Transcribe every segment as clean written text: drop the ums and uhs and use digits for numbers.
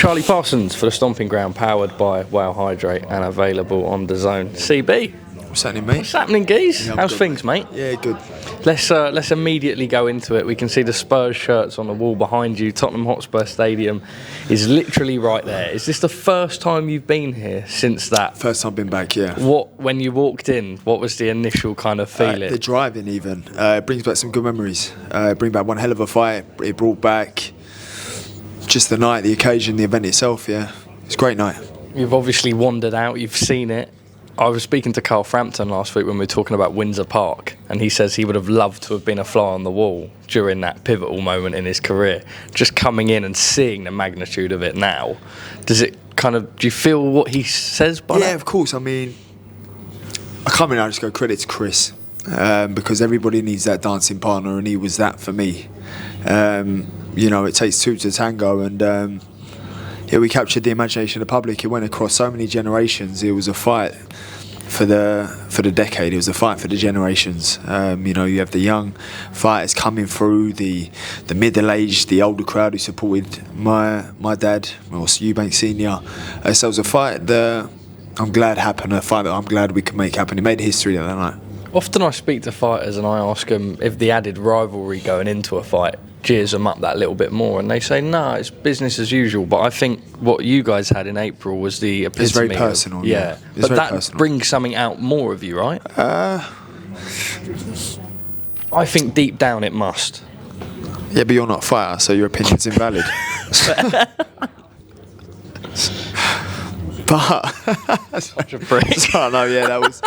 Charlie Parsons for the Stomping Ground, powered by Wow Hydrate and available on DAZN. CB. What's happening, mate? What's happening, geez? Yeah, How's good, things, mate? Yeah, good. Let's immediately go into it. We can see the Spurs shirts on the wall behind you. Tottenham Hotspur Stadium is literally right there. Is this the first time you've been here since that? First time I've been back, yeah. When you walked in, what was the initial kind of feeling? The driving even. It brings back some good memories. It brings back one hell of a fight. It brought back just the night, the occasion, the event itself, yeah. It's a great night. You've obviously wandered out, you've seen it. I was speaking to Carl Frampton last week when we were talking about Windsor Park, and he says he would have loved to have been a fly on the wall during that pivotal moment in his career. Just coming in and seeing the magnitude of it now, do you feel what he says by that? Yeah, of course. I mean, I come in and I just go credit to Chris, because everybody needs that dancing partner, and he was that for me. It takes two to tango, and we captured the imagination of the public. It went across so many generations. It was a fight for the decade. It was a fight for the generations. You have the young fighters coming through, the middle-aged, the older crowd who supported my dad, or Eubank Senior. So it was a fight that I'm glad happened, a fight that I'm glad we could make happen. It made history that night. Often I speak to fighters and I ask them if the added rivalry going into a fight gears them up that little bit more, and they say no, it's business as usual. But I think what you guys had in April was the epitome. It's very personal. Yeah. But that personal. Brings something out more of you, right? I think deep down it must. Yeah, but you're not a fighter, so your opinion's invalid. But such a prick. No, yeah, that was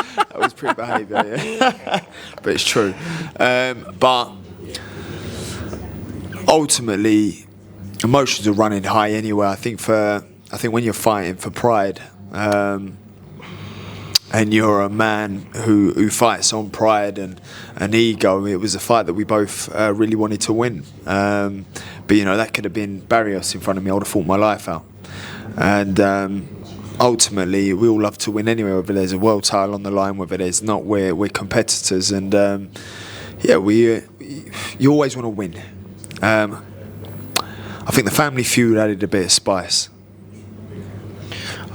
prick behaviour. Yeah, but it's true. But ultimately, emotions are running high anyway. I think when you're fighting for pride, and you're a man who fights on pride and ego, it was a fight that we both really wanted to win. But that could have been Barrios in front of me. I would have fought my life out. And ultimately, we all love to win anyway. Whether there's a world title on the line, whether there's not, we're competitors. And you always want to win. I think the family feud added a bit of spice.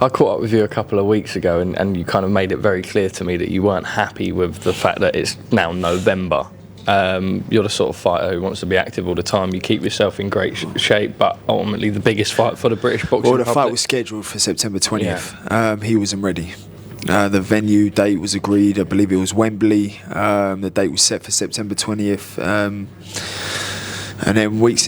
I caught up with you a couple of weeks ago, and you kind of made it very clear to me that you weren't happy with the fact that it's now November. You're the sort of fighter who wants to be active all the time. You keep yourself in great shape, but ultimately the biggest fight for the British boxing Well, the public. fight was scheduled for September 20th. Yeah. He wasn't ready. The venue date was agreed. I believe it was Wembley. The date was set for September 20th. And then months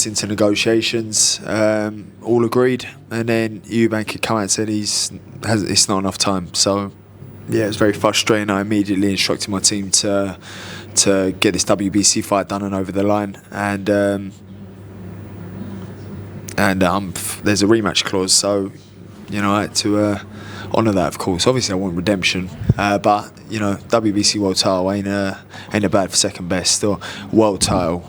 into negotiations, all agreed. And then Eubank had come out and said it's not enough time. So, yeah, it was very frustrating. I immediately instructed my team to get this WBC fight done and over the line. And there's a rematch clause, so I had to honour that, of course. Obviously, I want redemption, but WBC world title ain't a bad for second best or world title.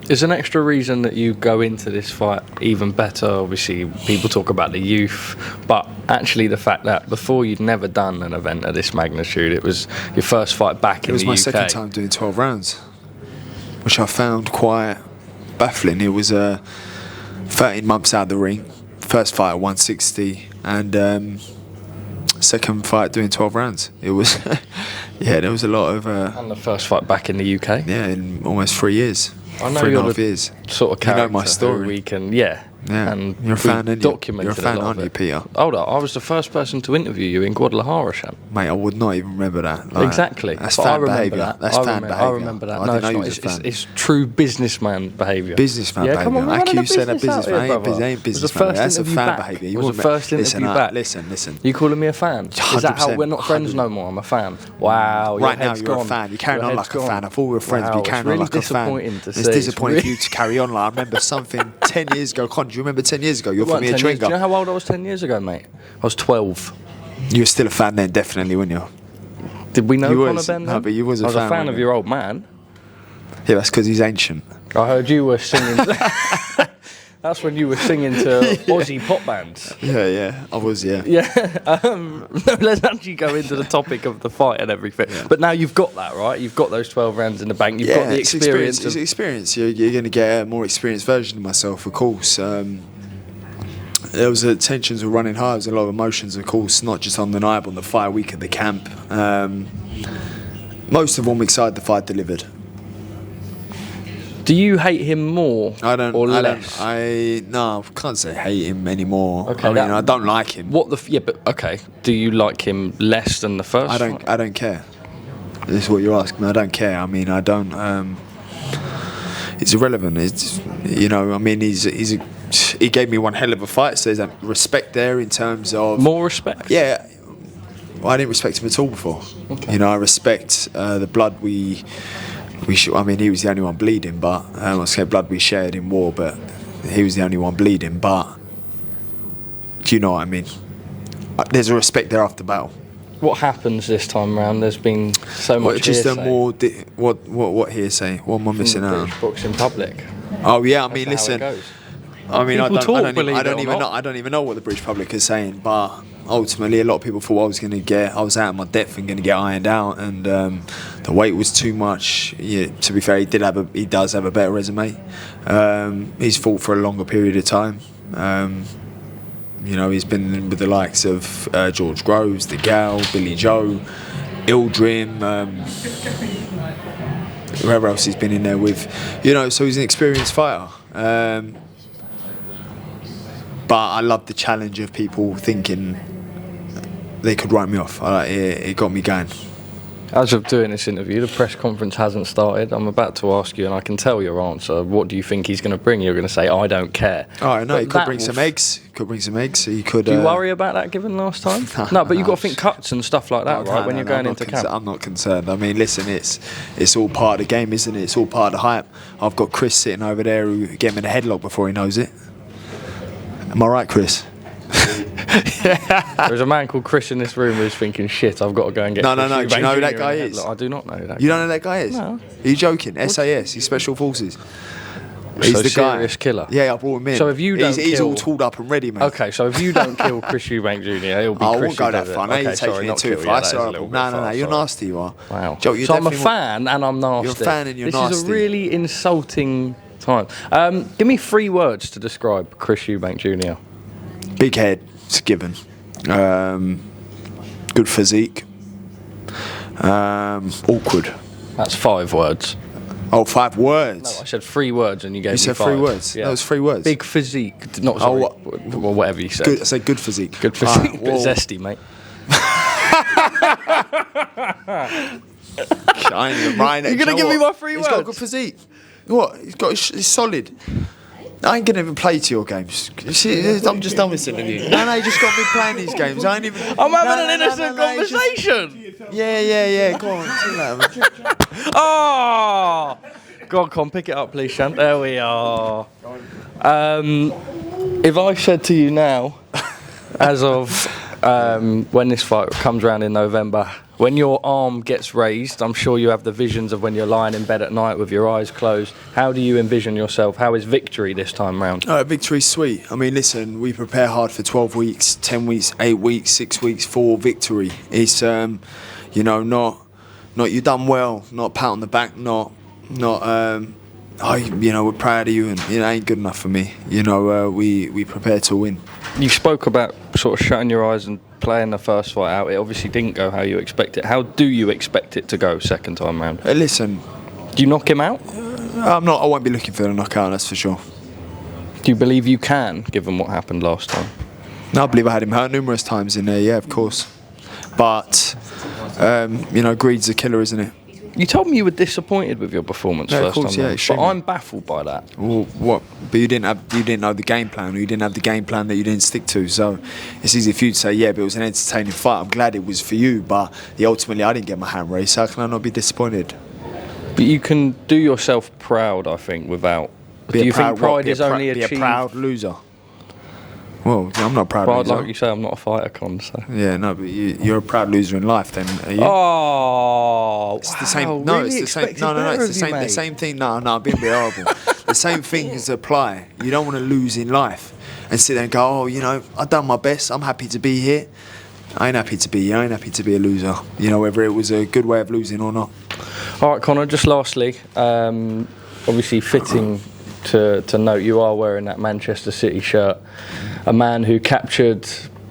Is an extra reason that you go into this fight even better? Obviously, people talk about the youth, but actually the fact that before you'd never done an event of this magnitude, it was your first fight back in the UK. It was my second time doing 12 rounds, which I found quite baffling. It was 13 months out of the ring, first fight at 160, and second fight doing 12 rounds. It was, there was a lot of... and the first fight back in the UK? Yeah, in almost 3 years. I know 3.5 years. Sort of character. You know my story. We can, yeah. And you're a fan, aren't you? You're a fan, aren't you, Peter? Hold on, I was the first person to interview you in Guadalajara, Shan. Mate, I would not even remember that. Exactly. That's fan behaviour. That's fan behaviour. I remember that. No, it's true businessman behaviour. Businessman behaviour. Come on, I you said a businessman. Ain't businessman. That's a fan behaviour. Was the first interview back? Listen. You calling me a fan? 100%. Is that how we're not friends no more? I'm a fan. Wow. Right now, you're a fan. You're carrying on like a fan. I thought we were friends, but you're carrying on like a fan. It's disappointing for you to carry on like I remember something 10 years ago. Con, do you remember 10 years ago? You're for me a chewing gum. Do you know how old I was 10 years ago, mate? I was 12. You were still a fan then, definitely, weren't you? Did we know Conor Benn then? No, but you was a fan. I was a fan of your old man. Yeah, that's because he's ancient. I heard you were singing... That's when you were singing to Aussie pop bands. Yeah, I was, yeah. Yeah, let's actually go into the topic of the fight and everything. Yeah. But now you've got that, right? You've got those 12 rounds in the bank. You've got the experience. It's experience. You're going to get a more experienced version of myself, of course. there was tensions were running high. There was a lot of emotions, of course, not just on the night, but on the fight week at the camp. Most of 1 week side, the fight delivered. Do you hate him more or less? No, I can't say hate him anymore. Okay, I don't like him. But okay. Do you like him less than the first? I don't care. This is what you're asking me. I don't care. I mean, I don't. It's irrelevant. It's he gave me one hell of a fight. So there's that respect there in terms of more respect. Yeah. I didn't respect him at all before. Okay. I respect the blood we. I mean, he was the only one bleeding, but I say blood we shared in war, but he was the only one bleeding. But do you know what I mean? There's a respect there after battle. What happens this time round? There's been so much hearsay. What hearsay? What am I missing out? Boxing public. Oh yeah, I mean, listen. I mean, I don't even know what the British public is saying, but ultimately, a lot of people thought I was out of my depth and going to get ironed out, and the weight was too much. Yeah, to be fair, he does have a better resume. He's fought for a longer period of time. He's been with the likes of George Groves, The Gal, Billy Joe, Ildrim, whoever else he's been in there with. So he's an experienced fighter. But I love the challenge of people thinking they could write me off. It got me going. As of doing this interview, the press conference hasn't started. I'm about to ask you, and I can tell your answer. What do you think he's going to bring? You're going to say, I don't care. Oh, no, he could bring some eggs. He could. Do you worry about that given last time? No, but you've got to think cuts and stuff like that, right, when you're going into camp? I'm not concerned. I mean, listen, it's all part of the game, isn't it? It's all part of the hype. I've got Chris sitting over there who get him in a headlock before he knows it. Am I right, Chris? There's a man called Chris in this room who's thinking, shit, I've got to go and get No. Do you know who that guy is? I do not know who that guy is. You don't know who that guy is? No. Are you joking? SAS, he's Special Forces. He's the serious killer. Yeah, I brought him in. So if you don't he's all tooled up and ready, mate. Okay, so if you don't kill Chris Eubank Jr., he'll be Chris. I won't go that far. You're taking it too far. No, you're nasty, you are. Wow. Joe, so I'm a fan and I'm nasty. You're a fan and you're nasty. This is a really insulting time. Give me 3 words to describe Chris Eubank Jr. Big head, it's given. Good physique. Awkward. That's 5 words. Oh, 5 words? No, I said 3 words and you gave me 5. You said 3 words? Yeah. That was 3 words. Big physique. Not sorry. Well, whatever you said. Good, I said good physique. Good physique. Bit zesty, mate. I ain't even right. You're going to give me my 3 words? He's got a good physique. What? He's solid. I ain't going to even play to your games. You see, I'm just done with silly you. No, you just got me playing these games. I ain't even. I'm having an innocent conversation. Yeah. Go on. See you later. Oh! Go on, Con, pick it up, please, Shant. There we are. If I said to you now, as of when this fight comes around in November, when your arm gets raised, I'm sure you have the visions of when you're lying in bed at night with your eyes closed. How do you envision yourself? How is victory this time round? Victory's sweet. I mean, listen, we prepare hard for 12 weeks, 10 weeks, 8 weeks, 6 weeks for victory. It's, not you done well, not pat on the back, not we're proud of you, and it ain't good enough for me. We prepare to win. You spoke about sort of shutting your eyes and playing the first fight out. It obviously didn't go how you expect it. How do you expect it to go second time round? Listen, do you knock him out? I won't be looking for the knockout, that's for sure. Do you believe you can, given what happened last time? No, I believe I had him hurt numerous times in there. Yeah, of course. But greed's a killer, isn't it? You told me you were disappointed with your performance first time. Yeah, but I'm baffled by that. Well, what? But you didn't know the game plan, or you didn't have the game plan that you didn't stick to. So it's easy for you to say, yeah, but it was an entertaining fight. I'm glad it was for you, but ultimately I didn't get my hand raised. So how can I not be disappointed? But you can do yourself proud, I think, without. Do you think pride is only achieved? Be a proud loser. Well, I'm not a proud loser. Like you say, I'm not a fighter, Con. So. Yeah, no, but you're a proud loser in life, then. Are you? Oh, it's the same. No, really it's the same. No, it's the same. The same thing. No, I'm being a bit horrible. The same things apply. You don't want to lose in life and sit there and go, I've done my best. I'm happy to be here. I ain't happy to be here. I ain't happy to be a loser. Whether it was a good way of losing or not. All right, Conor. Just lastly, obviously fitting to note, you are wearing that Manchester City shirt. A man who captured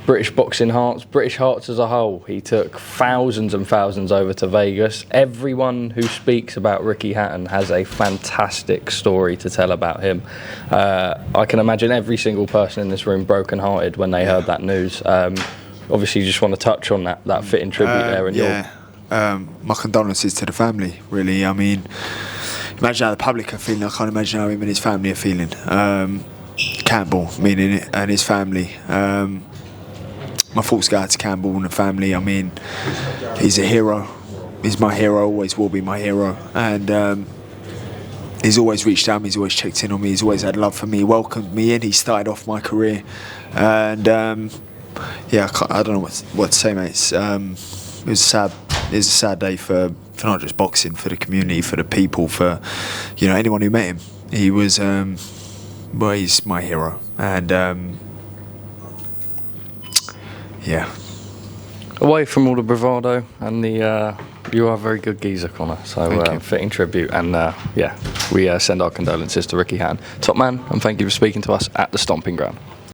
British boxing hearts, British hearts as a whole. He took thousands and thousands over to Vegas. Everyone who speaks about Ricky Hatton has a fantastic story to tell about him. I can imagine every single person in this room broken-hearted when they heard that news. Obviously, you just want to touch on that fitting tribute there. And my condolences to the family, really. I mean, imagine how the public are feeling. I can't imagine how him and his family are feeling. Campbell, meaning it, and his family. My thoughts go out to Campbell and the family. I mean, he's a hero. He's my hero, always will be my hero. And he's always reached out to me, he's always checked in on me, he's always had love for me, welcomed me in. He started off my career. And I don't know what to say, mate. It was a sad day for not just boxing, for the community, for the people, for anyone who met him. He was, he's my hero. And away from all the bravado and the you are a very good geezer, Conor, so fitting tribute. And we send our condolences to Ricky Hatton, top man, and thank you for speaking to us at the Stomping Ground.